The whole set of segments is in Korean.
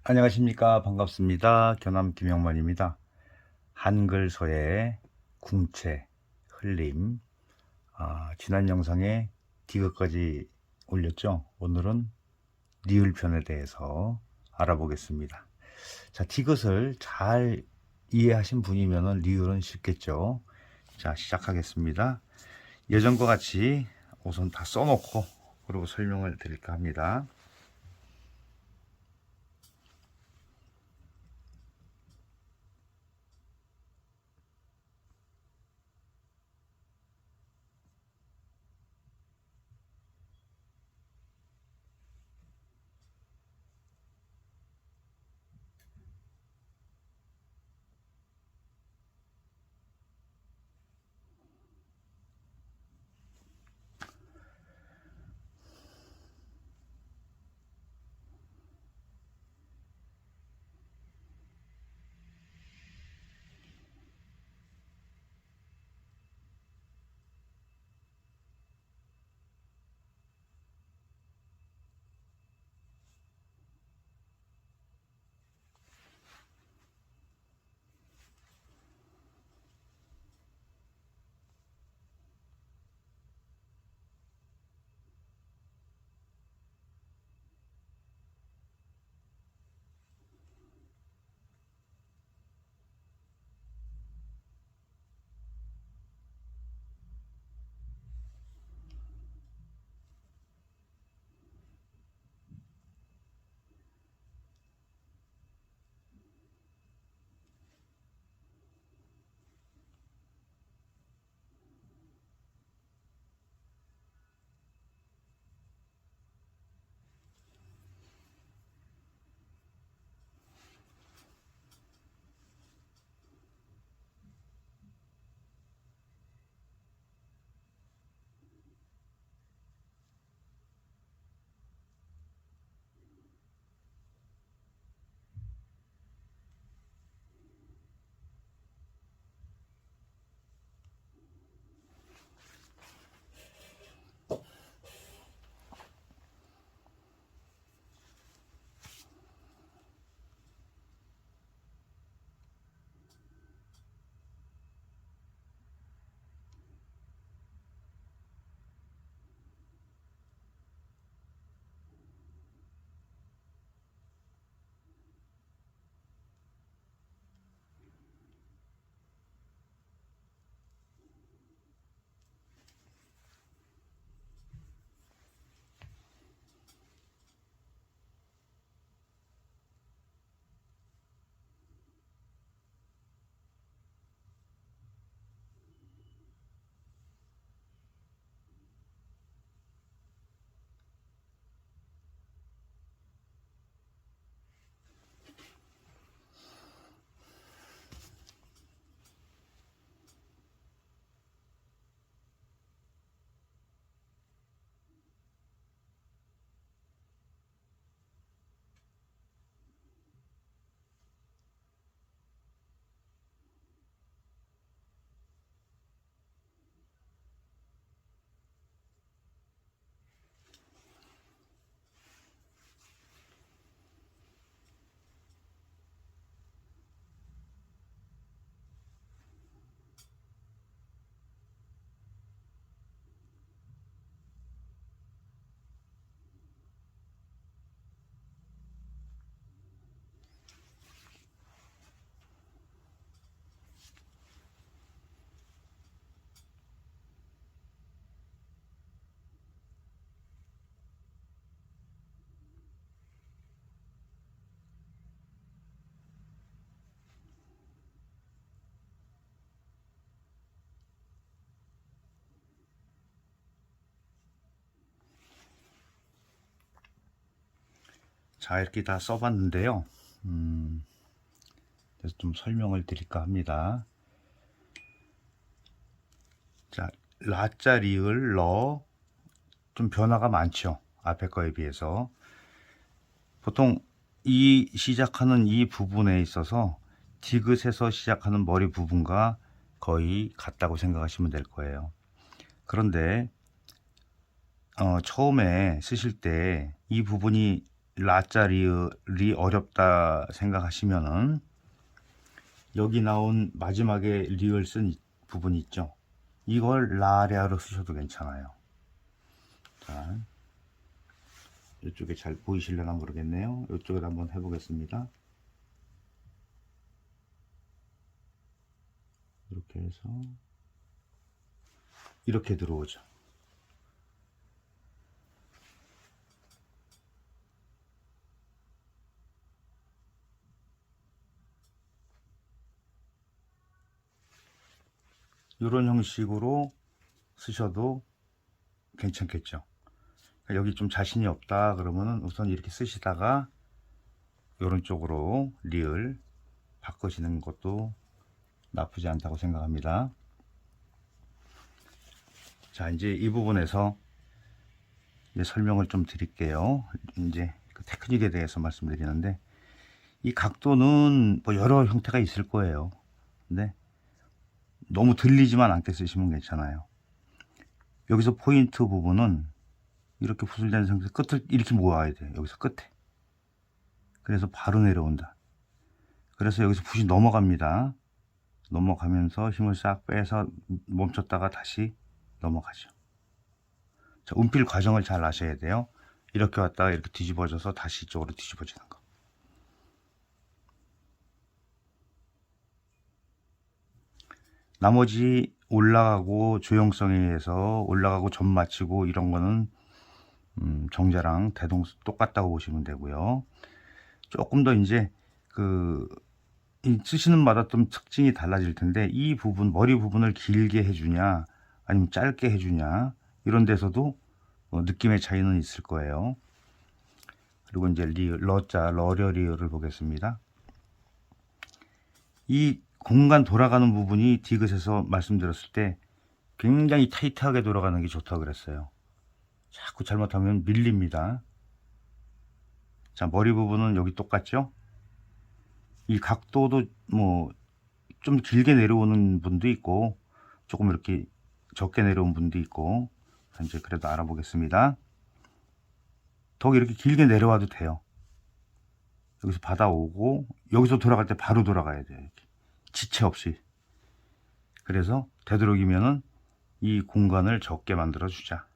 안녕하십니까. 반갑습니다. 교남 김영만입니다. 한글서의 궁체, 흘림. 지난 영상에 디귿까지 올렸죠. 오늘은 리을편에 대해서 알아보겠습니다. 자, 디귿을 잘 이해하신 분이면 리을은 쉽겠죠. 자, 시작하겠습니다. 예전과 같이 우선 다 써놓고 그리고 설명을 드릴까 합니다. 자, 이렇게 다 써봤는데요. 그래서 좀 설명을 드릴까 합니다. 자, 라자 리을 러 좀 변화가 많죠. 앞에 거에 비해서. 보통 이 시작하는 이 부분에 있어서 디귿에서 시작하는 머리 부분과 거의 같다고 생각하시면 될 거예요. 그런데 처음에 쓰실 때 이 부분이 라자 리을이 어렵다 생각하시면은 여기 나온 마지막에 리을 쓴 부분이 있죠. 이걸 라랴로 쓰셔도 괜찮아요. 자, 이쪽에 잘 보이실려나 모르겠네요. 이쪽에도 한번 해보겠습니다. 이렇게 해서 이렇게 들어오죠. 이런 형식으로 쓰셔도 괜찮겠죠. 여기 좀 자신이 없다 그러면은 우선 이렇게 쓰시다가 이런 쪽으로 리을 바꾸시는 것도 나쁘지 않다고 생각합니다. 자, 이제 이 부분에서 이제 설명을 좀 드릴게요. 이제 그 테크닉에 대해서 말씀드리는데, 이 각도는 뭐 여러 형태가 있을 거예요. 근데 너무 들리지만 않게 쓰시면 괜찮아요. 여기서 포인트 부분은 이렇게 부술된 상태에서 끝을 이렇게 모아야 돼요. 여기서 끝에. 그래서 바로 내려온다. 그래서 여기서 붓이 넘어갑니다. 넘어가면서 힘을 싹 빼서 멈췄다가 다시 넘어가죠. 자, 운필 과정을 잘 아셔야 돼요. 이렇게 왔다가 이렇게 뒤집어져서 다시 이쪽으로 뒤집어지는 거. 나머지 올라가고 조형성에 의해서 올라가고 점 맞추고 이런 거는 정자랑 대동 똑같다고 보시면 되고요. 조금 더 이제 쓰시는 마다 좀 특징이 달라질 텐데, 이 부분 머리 부분을 길게 해주냐 아니면 짧게 해주냐 이런 데서도 느낌의 차이는 있을 거예요. 그리고 이제 러자 러려 리을을 보겠습니다. 이 공간 돌아가는 부분이 디귿에서 말씀드렸을 때 굉장히 타이트하게 돌아가는 게 좋다고 그랬어요. 자꾸 잘못하면 밀립니다. 자, 머리 부분은 여기 똑같죠? 이 각도도 뭐 좀 길게 내려오는 분도 있고 조금 이렇게 적게 내려온 분도 있고, 이제 그래도 알아보겠습니다. 더 이렇게 길게 내려와도 돼요. 여기서 받아오고 여기서 돌아갈 때 바로 돌아가야 돼요. 이렇게. 지체 없이. 그래서 되도록이면은 이 공간을 적게 만들어 주자.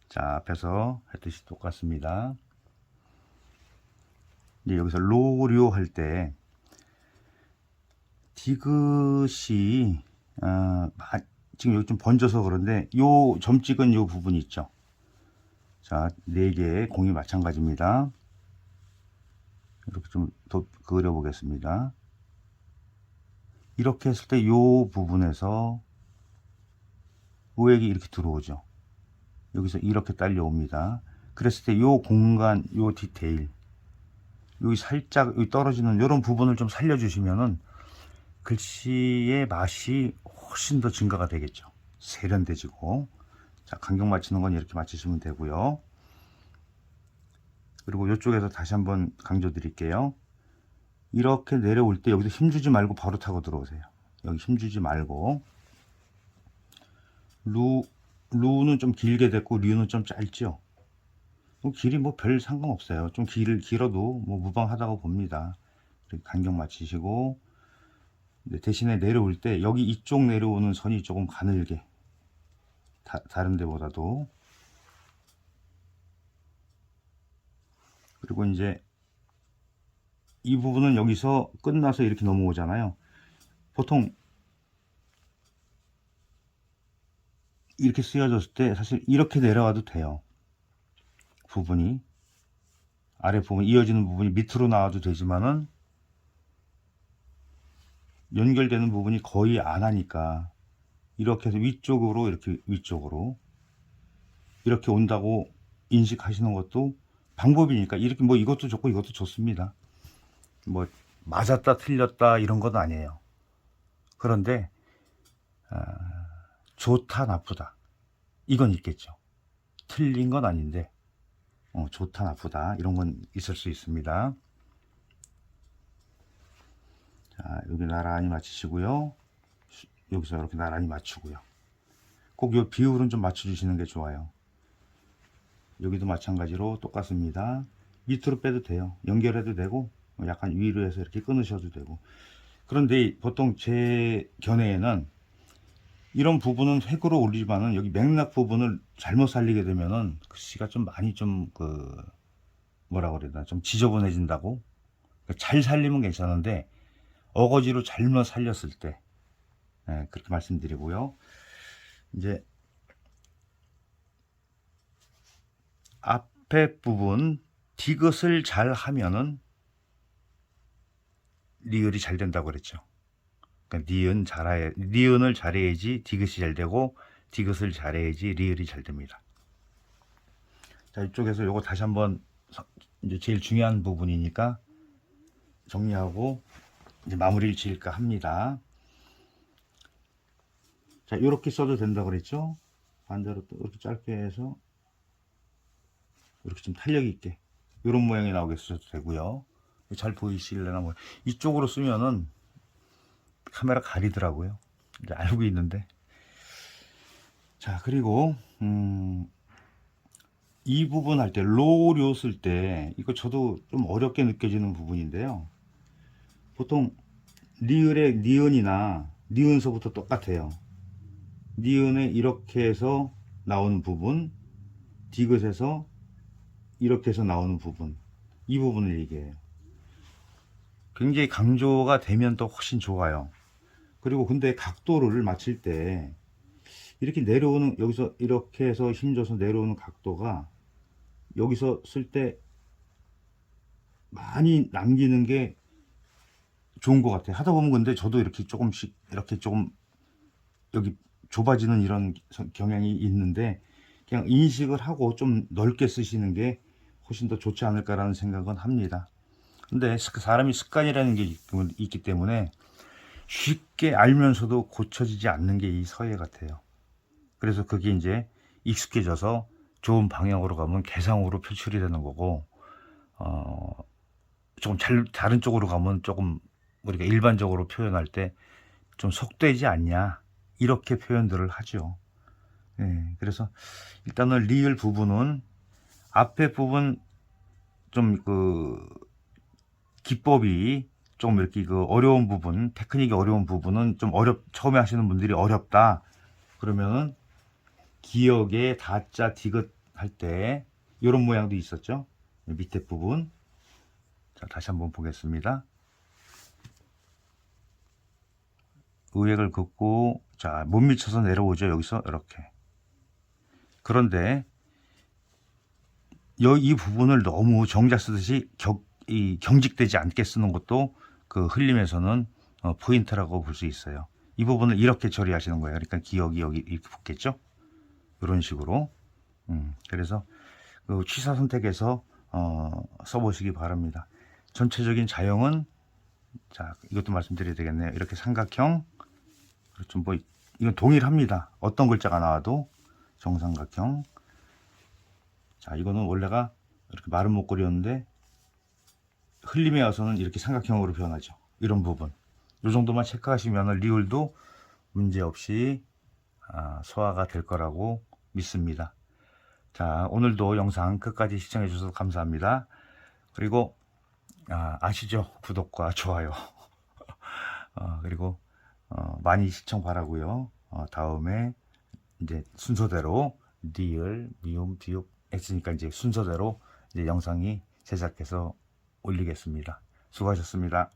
자, 앞에서 했듯이 똑같습니다. 이제 여기서 로료 할 때 디귿이 지금 여기 좀 번져서 그런데 요 점 찍은 요 부분이 있죠. 자, 4개의 공이 마찬가지입니다. 이렇게 좀 더 그려 보겠습니다. 이렇게 했을 때 요 부분에서 우액이 이렇게 들어오죠. 여기서 이렇게 딸려옵니다. 그랬을 때 요 공간, 요 디테일, 여기 살짝 여기 떨어지는 이런 부분을 좀 살려주시면은 글씨의 맛이 훨씬 더 증가가 되겠죠. 세련돼지고. 자, 간격 맞추는 건 이렇게 맞추시면 되고요. 그리고 이쪽에서 다시 한번 강조 드릴게요. 이렇게 내려올 때 여기서 힘주지 말고 바로 타고 들어오세요. 여기 힘주지 말고. 루는 좀 길게 됐고 류는 좀 짧죠. 길이 뭐 별 상관없어요. 좀 길어도 뭐 무방하다고 봅니다. 이렇게 간격 맞추시고, 대신에 내려올 때 여기 이쪽 내려오는 선이 조금 가늘게, 다른 데보다도. 그리고 이제 이 부분은 여기서 끝나서 이렇게 넘어오잖아요. 보통 이렇게 쓰여졌을 때 사실 이렇게 내려와도 돼요. 부분이 아래 부분 이어지는 부분이 밑으로 나와도 되지만은 연결되는 부분이 거의 안 하니까 이렇게 해서 위쪽으로 이렇게 온다고 인식하시는 것도 방법이니까, 이렇게 뭐 이것도 좋고 이것도 좋습니다. 뭐 맞았다 틀렸다 이런 건 아니에요. 그런데 좋다 나쁘다 이건 있겠죠. 틀린 건 아닌데 좋다 나쁘다 이런 건 있을 수 있습니다. 자, 여기 나란히 맞추시고요. 여기서 이렇게 나란히 맞추고요. 꼭 이 비율은 좀 맞춰 주시는 게 좋아요. 여기도 마찬가지로 똑같습니다. 밑으로 빼도 돼요. 연결해도 되고 약간 위로 해서 이렇게 끊으셔도 되고. 그런데 보통 제 견해에는 이런 부분은 획으로 올리지만은 여기 맥락 부분을 잘못 살리게 되면은 글씨가 좀 많이 좀 뭐라 그래야 되나 좀 지저분해진다고. 그러니까 잘 살리면 괜찮은데 어거지로 잘못 살렸을 때 그렇게 말씀드리고요. 이제 앞에 부분 디귿을 잘 하면은 리을이 잘 된다고 그랬죠. 그러니까 니은을 잘해야지 디귿이 잘 되고 디귿을 잘해야지 리을이 잘 됩니다. 자, 이쪽에서 요거 다시 한번 이제 제일 중요한 부분이니까 정리하고 이제 마무리를 지을까 합니다. 자, 이렇게 써도 된다고 그랬죠. 반대로 또 이렇게 짧게 해서 이렇게 좀 탄력 있게 이런 모양이 나오게 써도 되고요. 잘 보이실래나 뭐 이쪽으로 쓰면은 카메라 가리더라고요. 이제 알고 있는데. 자, 그리고 이 부분 할 때 로료 쓸 때 이거 저도 좀 어렵게 느껴지는 부분인데요. 보통 리을의 니은이나 니은서부터 똑같아요. 니은에 이렇게 해서 나오는 부분, 디귿에서 이렇게 해서 나오는 부분, 이 부분을 얘기해요. 굉장히 강조가 되면 또 훨씬 좋아요. 그리고 근데 각도를 맞출 때 이렇게 내려오는, 여기서 이렇게 해서 힘줘서 내려오는 각도가 여기서 쓸 때 많이 남기는 게 좋은 것 같아요. 하다 보면 근데 저도 이렇게 조금씩 이렇게 조금 여기 좁아지는 이런 경향이 있는데 그냥 인식을 하고 좀 넓게 쓰시는 게 훨씬 더 좋지 않을까라는 생각은 합니다. 근데 사람이 습관이라는 게 있기 때문에 쉽게 알면서도 고쳐지지 않는 게 이 서예 같아요. 그래서 그게 이제 익숙해져서 좋은 방향으로 가면 개성으로 표출이 되는 거고, 조금 다른 쪽으로 가면 조금 우리가 일반적으로 표현할 때 좀 속되지 않냐, 이렇게 표현들을 하죠. 그래서 일단은 리을 부분은 앞에 부분 좀 기법이 좀 이렇게 어려운 부분, 테크닉이 어려운 부분은 좀 처음에 하시는 분들이 어렵다 그러면은 기역에 다자 디귿 할 때 이런 모양도 있었죠. 밑에 부분. 자, 다시 한번 보겠습니다. 의획을 긋고, 자, 못 미쳐서 내려오죠. 여기서 이렇게. 그런데 이 부분을 너무 정자 쓰듯이 경직되지 않게 쓰는 것도 그 흘림에서는 포인트라고 볼 수 있어요. 이 부분을 이렇게 처리하시는 거예요. 그러니까 기역이 여기 이렇게 붙겠죠. 이런 식으로. 그래서 그 취사 선택해서 써보시기 바랍니다. 전체적인 자형은, 자, 이것도 말씀드려야 되겠네요. 이렇게 삼각형, 좀 뭐 이건 동일합니다. 어떤 글자가 나와도 정삼각형. 자, 이거는 원래가 이렇게 마른 목걸이였는데 흘림에 와서는 이렇게 삼각형으로 변하죠. 이런 부분, 이 정도만 체크하시면 리을도 문제없이 소화가 될 거라고 믿습니다. 자, 오늘도 영상 끝까지 시청해 주셔서 감사합니다. 그리고 아시죠? 구독과 좋아요. 그리고 많이 시청 바라고요. 다음에 이제 순서대로 리을, 미음, 비읍 했으니까 이제 순서대로 이제 영상이 제작해서 올리겠습니다. 수고하셨습니다.